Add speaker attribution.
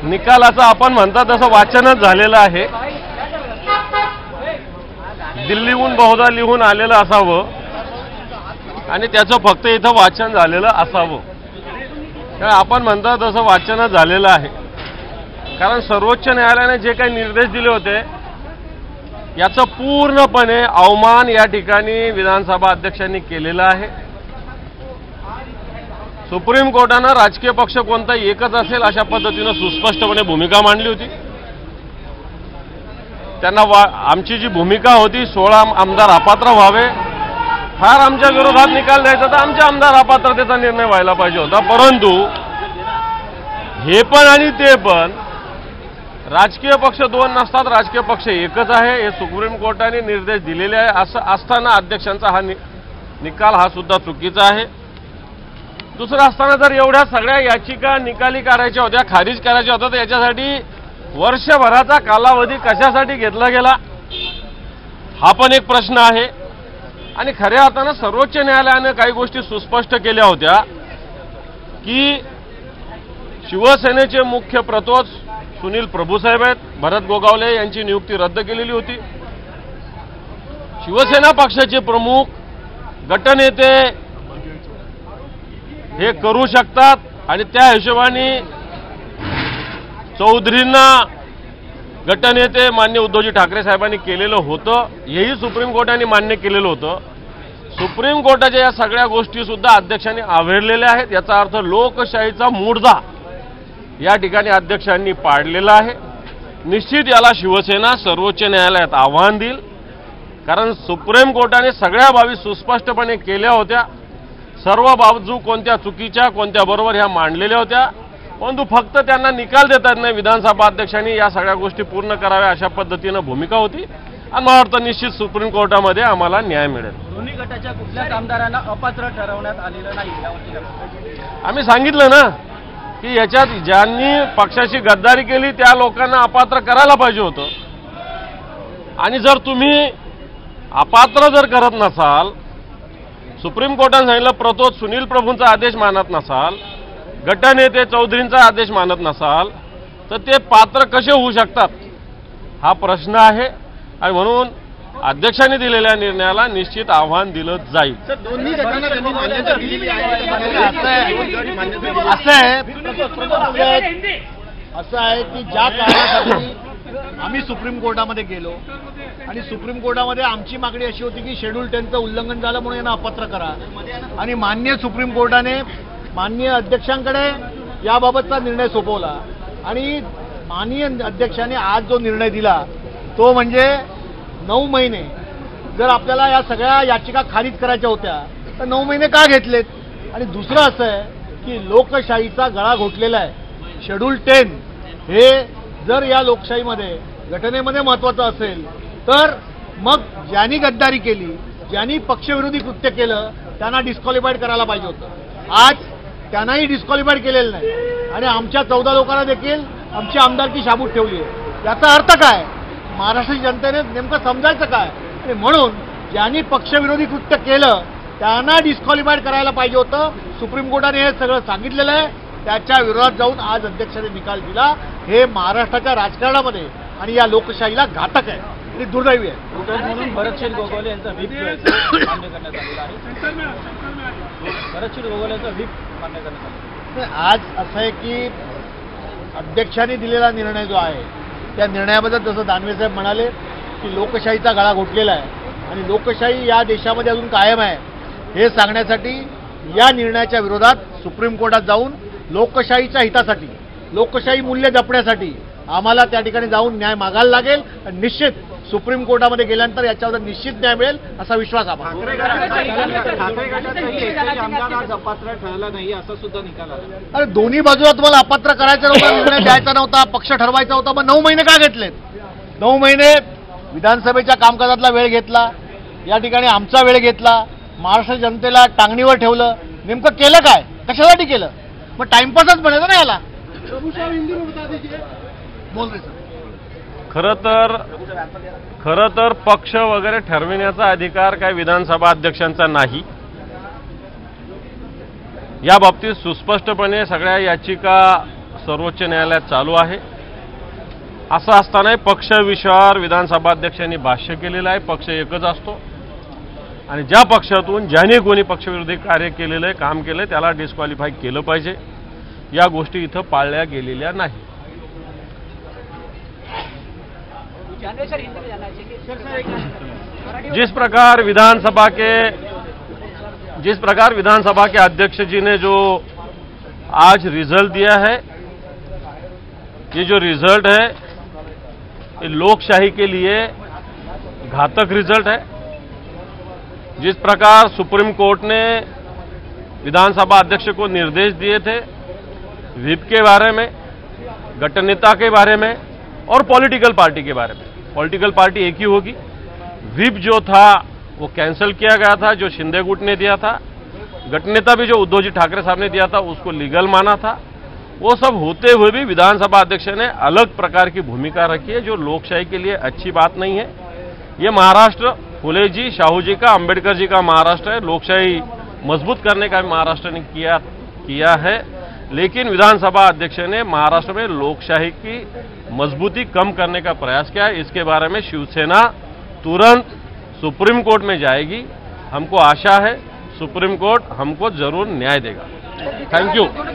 Speaker 1: निकालाचं आपण म्हणता तसं वाचनच झालेलं आहे. दिल्लीहून बहुधा लिहून आलेलं असावं आणि त्याचं फक्त इथं वाचन झालेलं असावं. तर आपण म्हणता तसं वाचनच झालेलं आहे. कारण सर्वोच्च न्यायालयाने जे काही निर्देश दिले होते याचं पूर्णपणे अवमान या ठिकाणी विधानसभा अध्यक्षांनी केलेला आहे. सुप्रीम कोर्टानं राजकीय पक्ष कोणता एकच असेल अशा पद्धतीनं सुस्पष्टपणे भूमिका मांडली होती. त्यांना आमची जी भूमिका होती 16 आमदार अपात्र व्हावे, फार आमच्या विरोधात निकाल द्यायचा तर आमच्या आमदार अपात्रतेचा निर्णय व्हायला पाहिजे होता. परंतु हे पण आणि ते पण राजकीय पक्ष दोन नसतात, राजकीय पक्ष एकच आहे हे सुप्रीम कोर्टाने निर्देश दिलेले आहे. असं असताना अध्यक्षांचा हा निकाल हा सुद्धा चुकीचा आहे. दुसरं असताना जर एवढ्या सगळ्या याचिका निकाली करायच्या होत्या, खारिज करायच्या होत्या, तर याच्यासाठी वर्षभराचा कालावधी कशासाठी घेतला गेला हा पण एक प्रश्न आहे. आणि खऱ्या अर्थानं सर्वोच्च न्यायालयाने काही गोष्टी सुस्पष्ट केल्या होत्या की शिवसेनेचे मुख्य प्रतोद सुनील प्रभुसाहेब आहेत, भरत गोगावले यांची नियुक्ती रद्द केलेली होती. शिवसेना पक्षाचे प्रमुख गटनेते हे करू शकतात आणि त्या हिशोबाने चौधरींना गटनेते मान्य उद्धवजी ठाकरे साहेबांनी केलेलं होतं. हेही सुप्रीम कोर्टाने मान्य केलेलं होतं. सुप्रीम कोर्टाच्या या सगळ्या गोष्टी सुद्धा अध्यक्षांनी आव्हेडलेल्या आहेत. याचा अर्थ लोकशाहीचा मूळजा या ठिकाणी अध्यक्षांनी पाडलेला आहे. निश्चित याला शिवसेना सर्वोच्च न्यायालयात आव्हान देईल. कारण सुप्रीम कोर्टाने सगळ्या बाबी सुस्पष्टपणे केल्या होत्या. सर्व बाजू कोणत्या चुकीच्या कोणत्या बरोबर ह्या मांडलेल्या होत्या. परंतु फक्त त्यांना निकाल देता येत नाही. विधानसभा अध्यक्षांनी या सगळ्या गोष्टी पूर्ण कराव्या अशा पद्धतीनं भूमिका होती आणि मला वाटतं निश्चित सुप्रीम कोर्टामध्ये आम्हाला न्याय मिळेल.
Speaker 2: दोन्ही गटाच्या कुठल्याच आमदारांना अपात्र ठरवण्यात आलेलं नाही.
Speaker 1: आम्ही सांगितलं ना की याच्यात ज्यांनी पक्षाची गद्दारी केली त्या लोकांना अपात्र करायला पाहिजे होतं. आणि जर तुम्ही अपात्र जर करत नसाल, सुप्रीम कोर्टाने सांगितलं प्रतोद सुनील प्रभूंचा आदेश मानत नसाल, गटनेते चौधरींचा आदेश मानत नसाल, तर ते पात्र कसे होऊ शकतात हा प्रश्न आहे. आणि म्हणून अध्यक्षांनी दिलेल्या निर्णयाला निश्चित आव्हान दिलं जाईल.
Speaker 3: दोन्ही गटांना त्यांनी मान्यता दिलेली आहे. असं आहे की ज्या कारणासाठी आम्ही सुप्रीम कोर्टामध्ये गेलो आणि सुप्रीम कोर्टामध्ये आमची मागणी अशी होती की शेड्यूल 10चं उल्लंघन झालं म्हणून यांना अपात्र करा. आणि माननीय सुप्रीम कोर्टाने माननीय अध्यक्षांकडे याबाबतचा निर्णय सोपवला. आणि माननीय अध्यक्षांनी आज जो निर्णय दिला तो म्हणजे 9 महिने जर आपल्याला या सगळ्या याचिका खारिज करायच्या होत्या तर 9 महिने का घेतलेत. आणि दुसरं असं आहे की लोकशाहीचा गळा घोटलेला आहे. शेड्यूल 10 हे जर या लोकशाहीमध्ये घटनेमध्ये महत्त्वाचं असेल तर मग ज्यांनी गद्दारी केली, ज्यांनी पक्षविरोधी कृत्य केलं त्यांना डिस्क्वालिफाईड करायला पाहिजे होतं. आज त्यांनाही डिस्क्वालिफाईड केलेलं नाही आणि आमच्या 14 लोकांना देखील आमची आमदारकी शाबूत ठेवली आहे. याचा अर्थ काय, महाराष्ट्राची जनतेने नेमकं समजायचं काय. आणि म्हणून ज्यांनी पक्षविरोधी कृत्य केलं त्यांना डिस्क्वालिफाईड करायला पाहिजे होतं. सुप्रीम कोर्टाने हे सगळं सांगितलेलं आहे. त्याच्या विरोधात जाऊन आज अध्यक्षाने निकाल दिला. हे महाराष्ट्राच्या राजकारणामध्ये आणि या लोकशाहीला घातक आहे आणि दुर्दैवी आहे.
Speaker 2: म्हणून भरतशील गोगावले यांचा व्हीप मान्य करण्यात आलेला आहे. भरतशील गोगावले यांचा व्हीप मान्य करण्यात आला.
Speaker 3: आज असं आहे की अध्यक्षांनी दिलेला निर्णय जो आहे त्या निर्णयाबद्दल जसं दानवे साहेब म्हणाले की लोकशाहीचा गळा घोटलेला आहे आणि लोकशाही या देशामध्ये अजून कायम आहे हे सांगण्यासाठी या निर्णयाच्या विरोधात सुप्रीम कोर्टात जाऊन लोकशाहीच्या हितासाठी, लोकशाही मूल्य जपण्यासाठी आम्हाला त्या ठिकाणी जाऊन न्याय मागायला लागेल. आणि निश्चित सुप्रीम कोर्टामध्ये गेल्यानंतर याच्यावर निश्चित न्याय मिळेल असा विश्वास आम्हाला.
Speaker 2: अपात्र ठरला नाही असा सुद्धा निकाल आला.
Speaker 3: अरे दोन्ही बाजूला तुम्हाला अपात्र करायचा नव्हता, निर्णय द्यायचा नव्हता, पक्ष ठरवायचा होता, मग 9 महिने का घेतलेत. 9 महिने विधानसभेच्या कामकाजातला वेळ घेतला, या ठिकाणी आमचा वेळ घेतला, महाराष्ट्र जनतेला टांगणीवर ठेवलं. नेमकं केलं काय, कशासाठी केलं. मग टाइमपासच म्हणायचं ना याला. बोल रे सर.
Speaker 1: खरं तर पक्ष वगैरे ठरविण्याचा अधिकार काय विधानसभा अध्यक्षांचा नाही. या बाबतीत सुस्पष्टपणे सगळ्या याचिका सर्वोच्च न्यायालयात चालू आहे. असं असतानाही पक्षविषयावर विधानसभा अध्यक्षांनी भाष्य केलेलं आहे. पक्ष एकच असतो आणि ज्या पक्षातून ज्याने कोणी पक्षविरोधी कार्य केलेलं आहे, काम केलं आहे, त्याला डिस्क्वालिफाय केलं पाहिजे. या गोष्टी इथं पाळल्या गेलेल्या नाही. जिस प्रकार विधानसभा के अध्यक्ष जी ने जो आज रिजल्ट दिया है, ये जो रिजल्ट है ये लोकशाही के लिए घातक रिजल्ट है. जिस प्रकार सुप्रीम कोर्ट ने विधानसभा अध्यक्ष को निर्देश दिए थे व्हिप के बारे में, गठनेता के बारे में और पॉलिटिकल पार्टी के बारे में. पॉलिटिकल पार्टी एक ही होगी. व्हिप जो था वो कैंसिल किया गया था, जो शिंदे गुट ने दिया था. गठनेता भी जो उद्धव जी ठाकरे साहब ने दिया था उसको लीगल माना था. वो सब होते हुए भी विधानसभा अध्यक्ष ने अलग प्रकार की भूमिका रखी है, जो लोकशाही के लिए अच्छी बात नहीं है. ये महाराष्ट्र फुले जी, शाहू जी का, अंबेडकर जी का महाराष्ट्र है. लोकशाही मजबूत करने का भी महाराष्ट्र ने किया है. लेकिन विधानसभा अध्यक्ष ने महाराष्ट्र में लोकशाही की मजबूती कम करने का प्रयास किया. इसके बारे में शिवसेना तुरंत सुप्रीम कोर्ट में जाएगी. हमको आशा है सुप्रीम कोर्ट हमको जरूर न्याय देगा. Thank you.